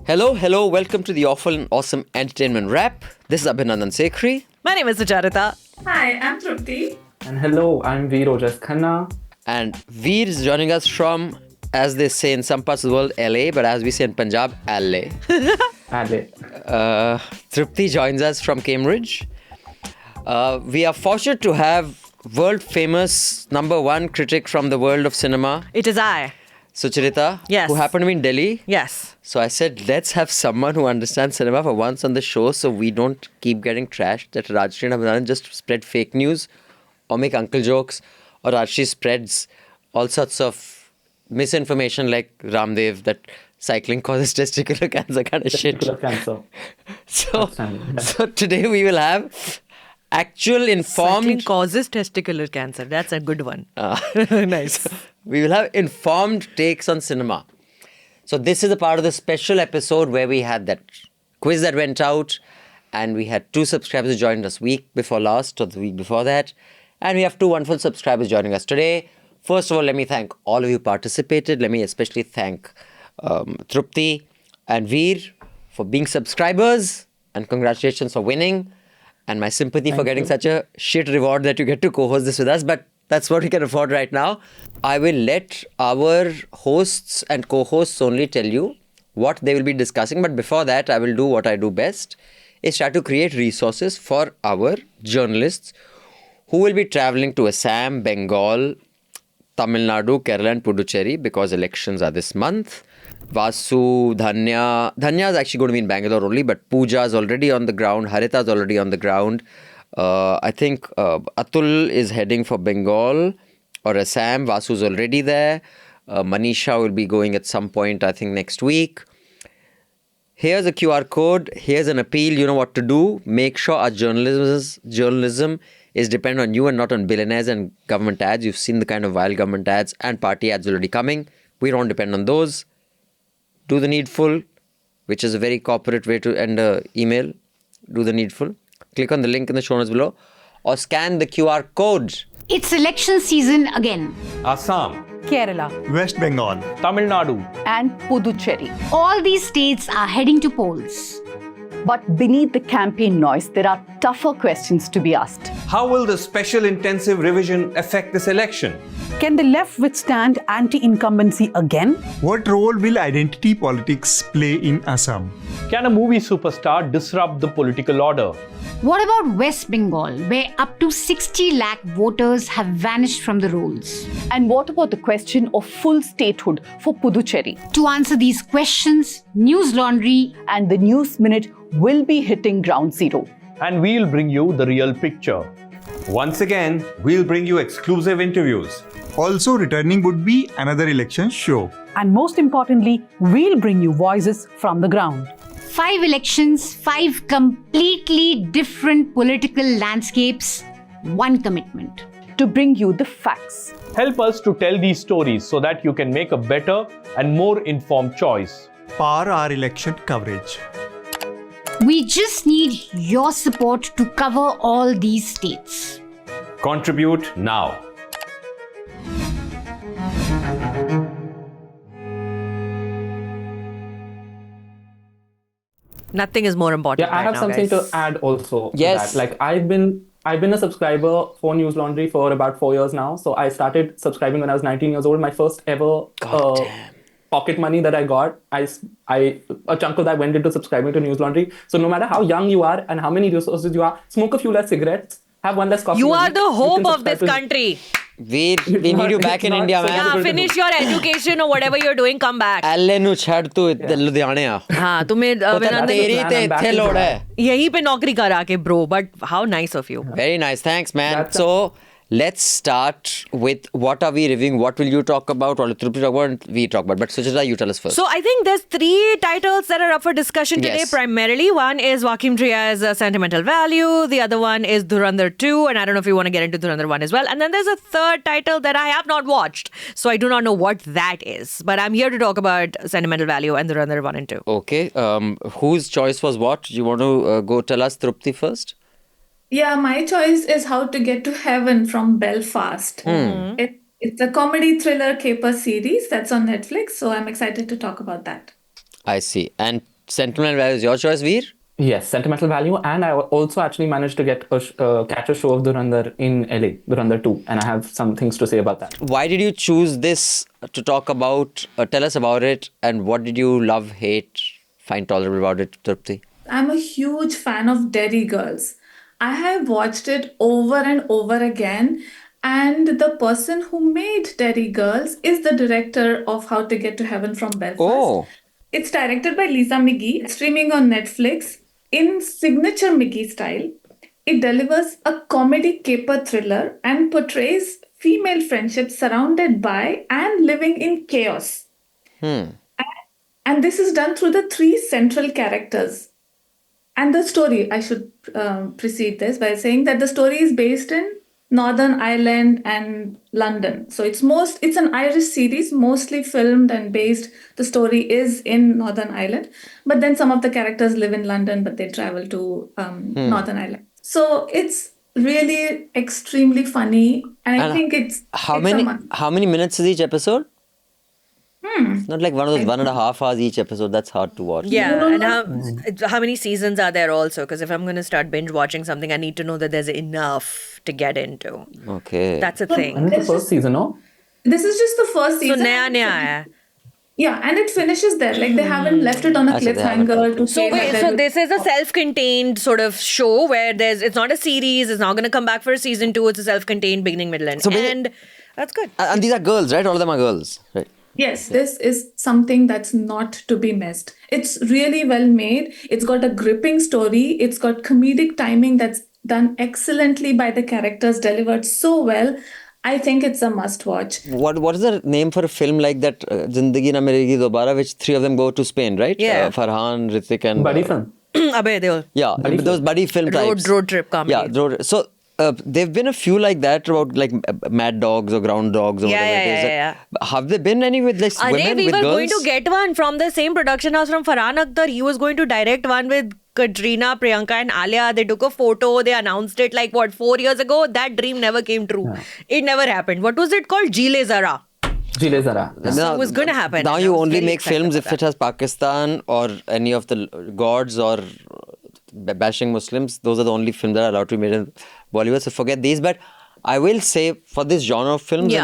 Hello, welcome to the Awful and Awesome Entertainment Wrap. This is Abhinandan Sekhri. My name is Sucharita. Hi, I'm Trupti. And hello, I'm Veer Khanna. And Veer is joining us from, as they say in some parts of the world, LA, but as we say in Punjab, LA. Trupti joins us from Cambridge. We are fortunate to have world famous #1 critic from the world of cinema. It is I. Sucharita, Yes. who happened to be in Delhi. Yes. So I said, let's have someone who understands cinema for once on the show so we don't keep getting trashed that Rajshri and Abhinandan just spread fake news or make uncle jokes, or Rajshri spreads all sorts of misinformation like Ramdev that cycling causes testicular cancer kind of shit. Testicular cancer. So today we will have actual informed... Cycling causes testicular cancer. That's a good one. Nice. We will have informed takes on cinema. So this is a part of the special episode where we had that quiz that went out and we had 2 subscribers who joined us week before last or the week before that. And we have 2 wonderful subscribers joining us today. First of all, let me thank all of you who participated. Let me especially thank Trupti and Veer for being subscribers, and congratulations for winning. And my sympathy for getting such a shit reward that you get to co-host this with us. But that's what we can afford right now. I will let our hosts and co-hosts only tell you what they will be discussing. But before that, I will do what I do best, is try to create resources for our journalists who will be traveling to Assam, Bengal, Tamil Nadu, Kerala and Puducherry because elections are this month. Vasu, Dhanya is actually going to be in Bangalore only, but Pooja is already on the ground. Harita is already on the ground. I think Atul is heading for Bengal or Assam. Vasu is already there. Manisha will be going at some point, I think, next week. Here's a QR code. Here's an appeal. You know what to do. Make sure our journalism is dependent on you and not on billionaires and government ads. You've seen the kind of vile government ads and party ads already coming. We don't depend on those. Do the needful, which is a very corporate way to end an email. Do the needful. Click on the link in the show notes below or scan the QR code. It's election season again. Assam, Kerala, West Bengal, Tamil Nadu, and Puducherry. All these states are heading to polls. But beneath the campaign noise, there are tougher questions to be asked. How will the special intensive revision affect this election? Can the left withstand anti-incumbency again? What role will identity politics play in Assam? Can a movie superstar disrupt the political order? What about West Bengal, where up to 60 lakh voters have vanished from the rolls? And what about the question of full statehood for Puducherry? To answer these questions, News Laundry And the News Minute will be hitting ground zero. And we'll bring you the real picture. Once again, we'll bring you exclusive interviews. Also returning would be another election show. And most importantly, we'll bring you voices from the ground. 5 elections, 5 completely different political landscapes, 1 commitment. To bring you the facts. Help us to tell these stories so that you can make a better and more informed choice. Power our election coverage. We just need your support to cover all these states. Contribute now. Nothing is more important. Yeah, I have now, something guys. to add also. Yes. To that. Like I've been a subscriber for News Laundry for about 4 years now. So I started subscribing when I was 19 years old. My first ever pocket money that I got, a chunk of that went into subscribing to News Laundry. So no matter how young you are and how many resources you are, smoke a few less cigarettes, have 1 less coffee. You a are week, the you hope can of this subscribe to- country. We need you back in Not India, so man. Yeah, difficult to finish do. your education or whatever you're doing, come back. LA nu chhad tu लुधियाने आ. हाँ, तुम्हें अभिनंदन तेरी plan, ते I'm back इत्थे in load July. है. यहीं पे नौकरी करा के bro, but how nice of you. Very nice. Thanks, man. That's So, let's start with what are we reviewing? What will you talk about? What will Trupti talk about? And we talk about. But Sucharita, you tell us first. So I think there's 3 titles that are up for discussion today. Yes. Primarily, one is Joaquin Tria's Sentimental Value. The other one is Dhurandar 2. And I don't know if you want to get into Dhurandar 1 as well. And then there's a third title that I have not watched. So I do not know what that is. But I'm here to talk about Sentimental Value and Dhurandar 1 and 2. Okay. Whose choice was what? Do you want to go tell us, Trupti, first? Yeah, my choice is How to Get to Heaven from Belfast. It's a comedy thriller caper series that's on Netflix, so I'm excited to talk about that. I see. And Sentimental Value is your choice, Veer? Yes, Sentimental Value, and I also actually managed to get catch a show of Dhurandar in LA, Dhurandar 2, and I have some things to say about that. Why did you choose this to talk about? Tell us about it, and what did you love, hate, find tolerable about it, Trupti? I'm a huge fan of Derry Girls. I have watched it over and over again, and the person who made Derry Girls is the director of How to Get to Heaven from Belfast. Oh. It's directed by Lisa McGee, streaming on Netflix. In signature Mickey style, it delivers a comedy caper thriller and portrays female friendships surrounded by and living in chaos. And this is done through the three central characters. And the story, I should precede this by saying that the story is based in Northern Ireland and London. So it's an Irish series, mostly filmed and based. The story is in Northern Ireland, but then some of the characters live in London, but they travel to Northern Ireland. So it's really extremely funny, and I think it's how many minutes is each episode? It's not like one of those 1.5 hours each episode. That's hard to watch. Yeah, and how many seasons are there also? Because if I'm going to start binge watching something, I need to know that there's enough to get into. Okay. That's a thing. And it's the first season, no? This is just the first season. So naya hai. Yeah, and it finishes there. Like they haven't left it on a cliffhanger to say that. So this is a self-contained sort of show where it's not a series. It's not going to come back for a season 2. It's a self-contained beginning, middle, end. And that's good. And these are girls, right? All of them are girls, right? Yes, this is something that's not to be missed. It's really well made. It's got a gripping story. It's got comedic timing that's done excellently by the characters, delivered so well. I think it's a must watch. What is the name for a film like that, Zindagi Na Milegi Dobara, which 3 of them go to Spain, right? Yeah. Farhan, Hrithik and... Buddy film. Abhay, they all. Yeah, those buddy film types. Road trip comedy. Yeah, so... there've been a few like that about like Mad Dogs or Ground Dogs or whatever it is. Yeah. Have there been any with like women, we with were girls? going to get one from the same production house from Farhan Akhtar. He was going to direct one with Katrina, Priyanka and Alia. They took a photo. They announced it 4 years ago. That dream never came true. Yeah. It never happened. What was it called? Jile Zara. Jile Zara. So it was going to happen. Now you only make films if it has Pakistan or any of the gods or bashing Muslims. Those are the only films that are allowed to be made in Bollywood. So forget these. But I will say for this genre of films,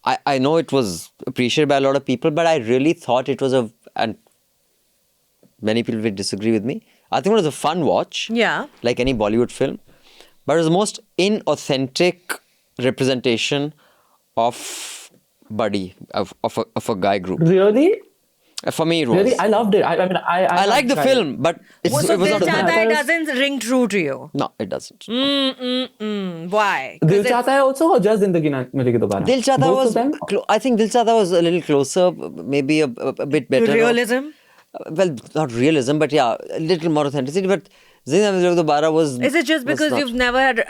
I know it was appreciated by a lot of people, but I really thought it was and many people will disagree with me. I think it was a fun watch. Yeah. Like any Bollywood film. But it was the most inauthentic representation of buddy, of a guy group. Really? For me, it was. Really? I loved it. I like the film, but it was not Dil a Chahta Hai doesn't ring true to you. No, it doesn't. Why? Dil Chahta Hai also or just Zindagi Na Milegi Dobara? Dil Chahta was... I think Dil Chahta was a little closer, maybe a bit better. Realism? Well, not realism, but yeah, a little more authenticity. But Zindagi Na Milegi Dobara was... Is it just because you've never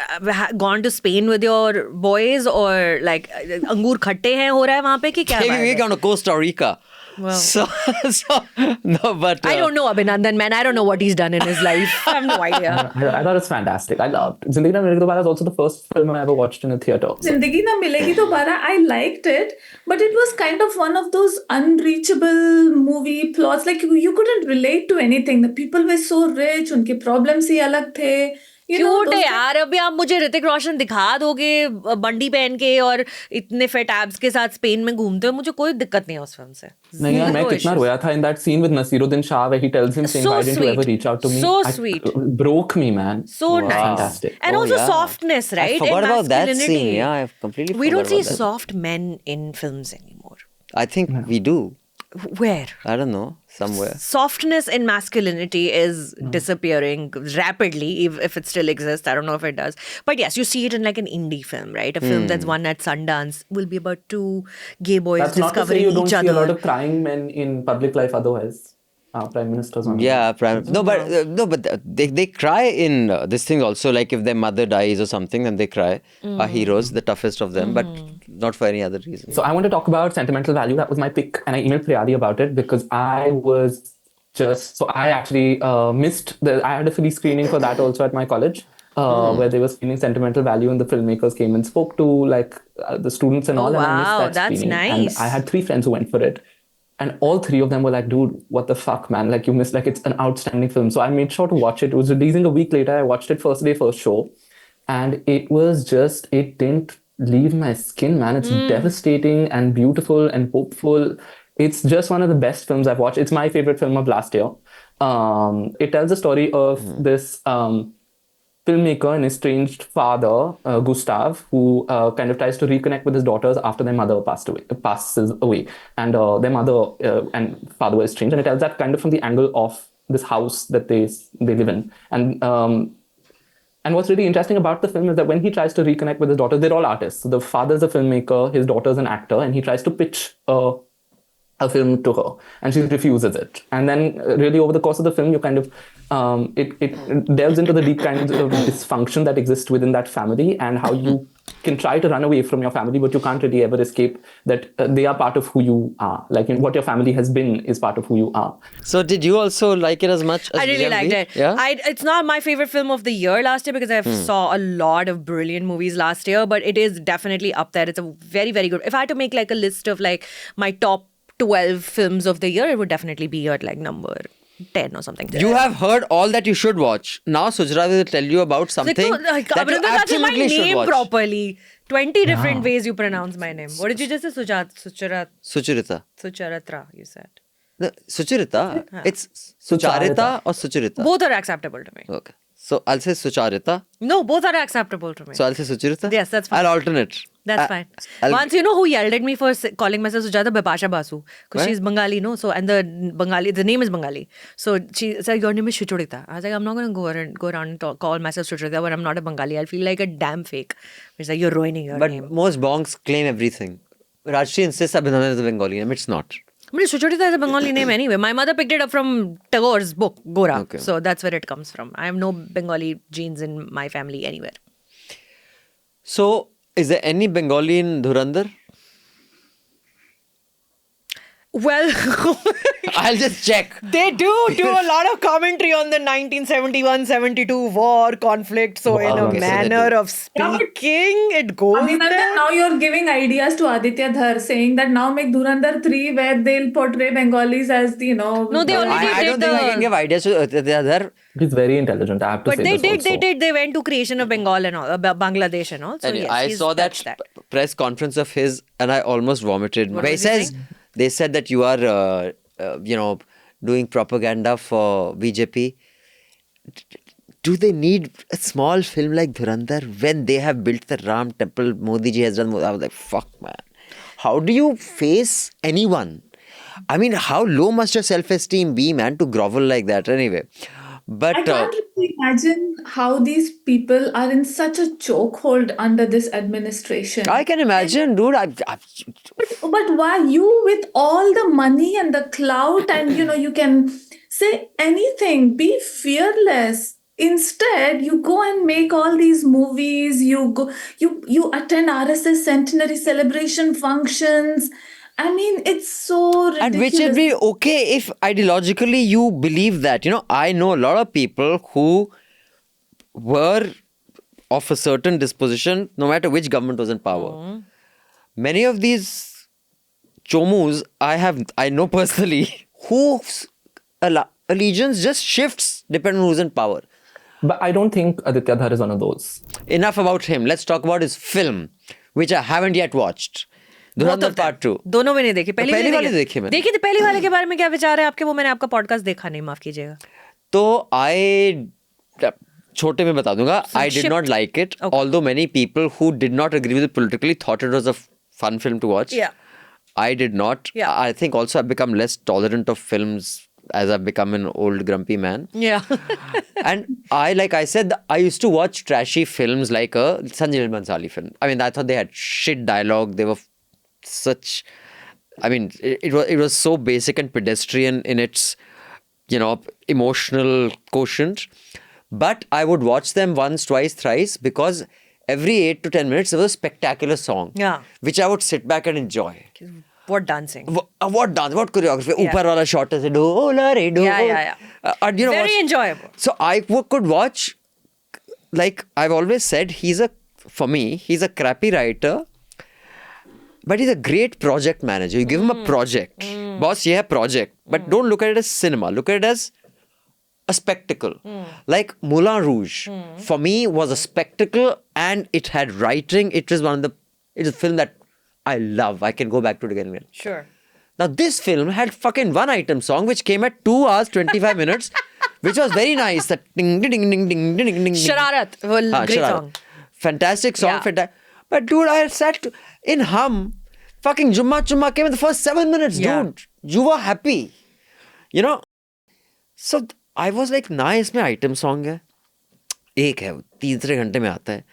gone to Spain with your boys or like angur khatte hain ho raha hai wahan pe ki kya? Maybe we're going to Costa Rica. Well, so no, but I don't know Abhinandan, man. I don't know what he's done in his life. I have no idea. I thought it's fantastic. I loved Zindagi Na Milegi Dobara is also the first film I ever watched in a theatre. Zindagi Na Milegi Dobara, I liked it, but it was kind of one of those unreachable movie plots. Like you couldn't relate to anything. The people were so rich, unke problems ही अलग थे. Cute है यार. अभी आप मुझे ऋतिक रोशन दिखा दोगे बंडी पहन के और इतने फेट एब्स के साथ स्पेन में घूमते हो, मुझे कोई दिक्कत नहीं है उस फिल्म से. नहीं यार, मैं कितना रोया था in that scene with Nasiruddin Shah where he tells him saying, why didn't you ever reach out to me? So sweet. Broke me, man. So nice. Fantastic. And also softness, right? I forgot about that scene. Yeah, I've completely forgot. We don't see about that. soft men in films anymore. I think we do. Where? I don't know. Somewhere. Softness in masculinity is disappearing rapidly, if it still exists. I don't know if it does. But yes, you see it in like an indie film, right? A film that's won at Sundance will be about 2 gay boys That's discovering each other. That's not to say you don't see a lot of crying men in public life otherwise. Prime ministers. Yeah, but they cry in this thing also. Like if their mother dies or something, then they cry. Are heroes, the toughest of them, but not for any other reason. So I want to talk about Sentimental Value. That was my pick, and I emailed Priyadi about it because I was just I actually missed I had a free screening for that also at my college. Where they were screening Sentimental Value and the filmmakers came and spoke to like the students and all. Oh, and I missed that that's screening. nice. And I had 3 friends who went for it. And all three of them were like, dude, what the fuck, man? Like, you missed, like, it's an outstanding film. So I made sure to watch it. It was releasing a week later. I watched it first day, first show. And it was just, it didn't leave my skin, man. It's devastating and beautiful and hopeful. It's just one of the best films I've watched. It's my favorite film of last year. It tells the story of this filmmaker and estranged father, Gustav, who kind of tries to reconnect with his daughters after their mother passes away. And their mother and father were estranged. And it tells that kind of from the angle of this house that they live in. And what's really interesting about the film is that when he tries to reconnect with his daughters, they're all artists. So the father's a filmmaker, his daughter's an actor, and he tries to pitch a film to her, and she refuses it. And then really over the course of the film, you kind of, it delves into the deep kinds of dysfunction that exists within that family and how you can try to run away from your family, but you can't really ever escape that they are part of who you are. Like what your family has been is part of who you are. So did you also like it as much as I really liked it. Yeah? It's not my favorite film of the year last year because I saw a lot of brilliant movies last year, but it is definitely up there. It's a very, very good. If I had to make like a list of like my top 12 films of the year, it would definitely be at like number 10 or something. You have heard all that you should watch. Now Sucharita will tell you about something that you absolutely should watch. Properly. 20 different ways you pronounce my name. What did you just say? Sucharita. Sucharitra, you said. No, Sucharita. It's Sucharita or Sucharita? Both are acceptable to me. Okay. So I'll say Sucharita. No, both are acceptable to me. So I'll say Sucharita? Yes, that's fine. I'll alternate. That's fine. Once, you know who yelled at me for calling myself Sucharita? Bipasha Basu. Because she's Bengali, no? So, and the name is Bengali. So she said, your name is Sucharita. I was like, I'm not going to go around and call myself Sucharita when I'm not a Bengali. I'll feel like a damn fake. It's like, you're ruining your name. But most bongs claim everything. Rajshri insists Abhinandan is a Bengali name. It's not. I mean, Sucharita is a Bengali name anyway. My mother picked it up from Tagore's book, Gora. Okay. So that's where it comes from. I have no Bengali genes in my family anywhere. So, is there any Bengali in Dhurandar? Well, I'll just check. They do a lot of commentary on the 1971-72 war conflict. So in a manner of speaking, it goes there. Now you're giving ideas to Aditya Dhar, saying that now make Dhurandar 3 where they'll portray Bengalis as, you know... No, they already I don't think I can give ideas to Aditya Dhar. He's very intelligent, I have to say. But they did. They went to creation of Bengal and all, Bangladesh and all. So Anyway, yes, I he's saw that touched that. press conference of his and I almost vomited. What Where was he saying? They said that you are, doing propaganda for BJP. Do they need a small film like Dhurandar when they have built the Ram temple? Modi ji has done. I was like, fuck, man. How do you face anyone? I mean, how low must your self-esteem be, man, to grovel like that? Anyway. But I can't really imagine how these people are in such a chokehold under this administration. I can imagine, dude. But why you with all the money and the clout and you can say anything, be fearless. Instead, you go and make all these movies, you attend RSS centenary celebration functions. I mean, it's so ridiculous. And which would be okay if ideologically you believe that. I know a lot of people who were of a certain disposition, no matter which government was in power. Many of these chomus I know personally, whose allegiance just shifts depending on who's in power. But I don't think Aditya Dhar is one of those. Enough about him. Let's talk about his film, which I haven't yet watched. Dhurandar Part 2. दोनों मैंने देखी. पहली वाली देखी मैंने. देखी थी पहली वाले के बारे में क्या विचार है आपके? वो मैंने आपका पॉडकास्ट देखा नहीं, माफ कीजिएगा. तो छोटे में बता दूंगा. I did not like it. Okay. Although many people who did not agree with it politically thought it was a fun film to watch. Yeah. I did not. Yeah. I think also I've become less tolerant of films as I've become an old grumpy man. Yeah. And like I said, I used to watch trashy films like a Sanjay Leela Bhansali film. I mean, I thought they had shit dialogue. They were such, I mean, it was so basic and pedestrian in its, emotional quotient. But I would watch them once, twice, thrice because every 8 to 10 minutes there was a spectacular song. Yeah. Which I would sit back and enjoy. What dancing? What dance? What choreography? Upar wala shot is do la re do. Yeah. Very enjoyable. So I could watch, like I've always said, for me, he's a crappy writer. But he's a great project manager. You give him a project boss, ye hai project. But don't look at it as cinema. Look at it as a spectacle. Like Moulin Rouge, for me, was a spectacle and it had writing. It was it's a film that I love. I can go back to it again and again. Sure. Now, this film had fucking one item song which came at 2 hours, 25 minutes, which was very nice. That ding, ding, ding, ding, ding, ding, ding. Shararat. Well, great Shararat. song. Fantastic song. Yeah. But dude, I sat in Hum. Fucking Jumma Chumma came in the first 7 minutes, dude. You were happy. You know? So, I was like, ना इसमें item song है. एक है, 3 घंटे में आता है.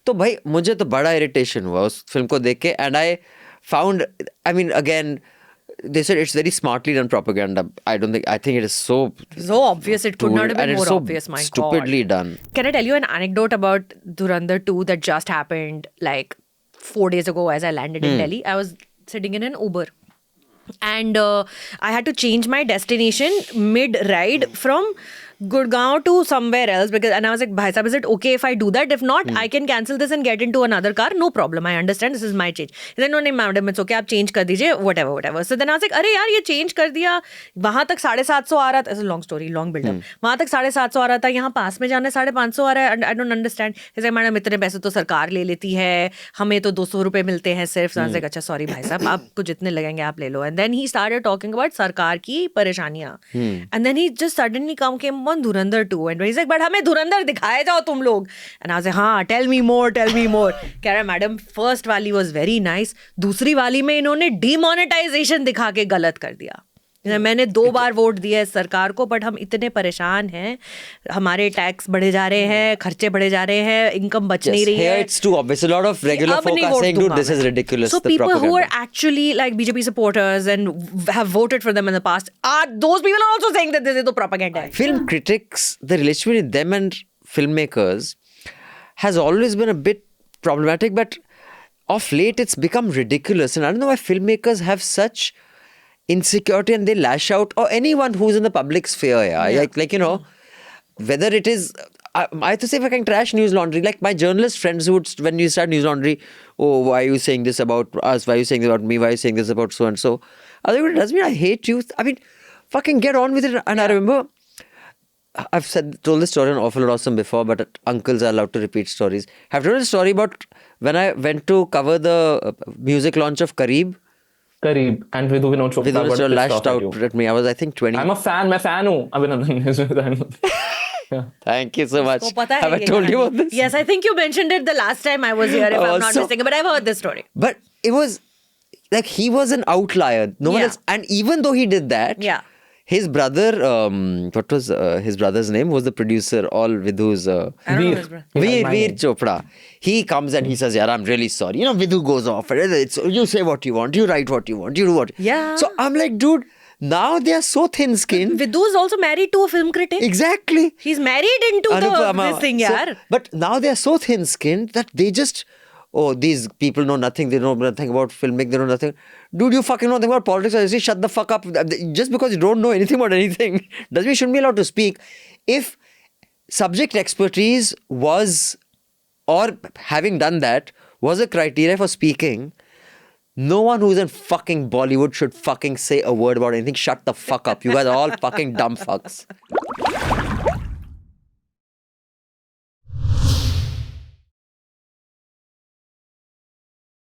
तो भाई, मुझे तो बड़ा irritation हुआ उस film को देख के. And I found, I mean, again, they said it's very smartly done propaganda. I think it is so obvious. It could not have been and more it's so obvious. My stupidly God. done. Can I tell you an anecdote about Dhurandar 2 that just happened like 4 days ago as I landed in Delhi? I was sitting in an Uber and I had to change my destination mid-ride from Gurgaon to somewhere else and I was like, Bhai Sahab, is it okay if I do that? If not, I can cancel this and get into another car. No problem. I understand. This is my change. He said, no, madam, it's okay. आप change कर दीजिए. Whatever. So then I was like, अरे यार ये change कर दिया. वहाँ तक 750 आ रहा था. It's a long story, long build up. वहाँ तक 750 आ रहा था. यहाँ पास में जाने 550 आ रहा है. I don't understand. He said, madam, इतने पैसे तो सरकार ले लेती है. हमें तो 200 रुपए मिलते हैं सिर्फ. So I was like, अच्छा, sorry भाई साहब, आपको जितने लगेंगे आप ले लो. And then he started talking about सरकार की परेशानियाँ. And then he just suddenly came on Dhurandar 2. And he's like, but हमें धुरंधर दिखाए जाओ तुम लोग. And I was like, हाँ, tell me more. कह रहा मैडम, first वाली was very nice. दूसरी वाली में इन्होंने demonetization दिखा के गलत कर दिया. मैंने 2 बार वोट दिया है सरकार को, बट हम इतने परेशान हैं, हमारे टैक्स बढ़े जा रहे हैं, खर्चे बढ़े जा रहे हैं, इनकम बच नहीं रही है. Here it's too obvious. A lot of regular folk are saying, dude, this is ridiculous. So people who are actually like BJP supporters and have voted for them in the past, those people are also saying that this is the propaganda. Film critics, the relationship with them and filmmakers has always been a bit problematic, but of late it's become ridiculous. And I don't know why filmmakers have such insecurity and they lash out, or anyone who's in the public sphere. Like you know, whether it is, I have to say, if I can trash News Laundry, like my journalist friends who would, when you start News Laundry, oh, why are you saying this about us? Why are you saying this about me? Why are you saying this about so and so? I think it doesn't mean I hate you. I mean, fucking get on with it. And I remember, I've told this story on Awful and Awesome before, but uncles are allowed to repeat stories. I've told a story about when I went to cover the music launch of Kareeb. Kareeb and Vidhu Vinod Chopra. Vidhu lashed out at me. I was, I think, 20. I'm a fan. मैं fan हूँ. Abhinandan. Yeah. Thank you so much. Have I told you about this? Yes, I think you mentioned it the last time I was here, if I'm not mistaken. But I've heard this story. But it was like he was an outlier. No one else. And even though he did that, his brother, what was his brother's name? Was the producer, all Vidhu's... Veer Chopra. He comes and he says, yeah, I'm really sorry. You know, Vidhu goes off. You say what you want. You write what you want. You do what... Yeah. So I'm like, dude, now they are so thin-skinned. Vidhu is also married to a film critic. Exactly. He's married into this thing, yaar. But now they are so thin-skinned that they just... Oh, these people know nothing. They know nothing about filmmaking. They know nothing. Dude, you fucking know nothing about politics. I say, shut the fuck up. Just because you don't know anything about anything doesn't mean you shouldn't be allowed to speak. If subject expertise was, or having done that, was a criteria for speaking, no one who's in fucking Bollywood should fucking say a word about anything. Shut the fuck up. You guys are all fucking dumb fucks.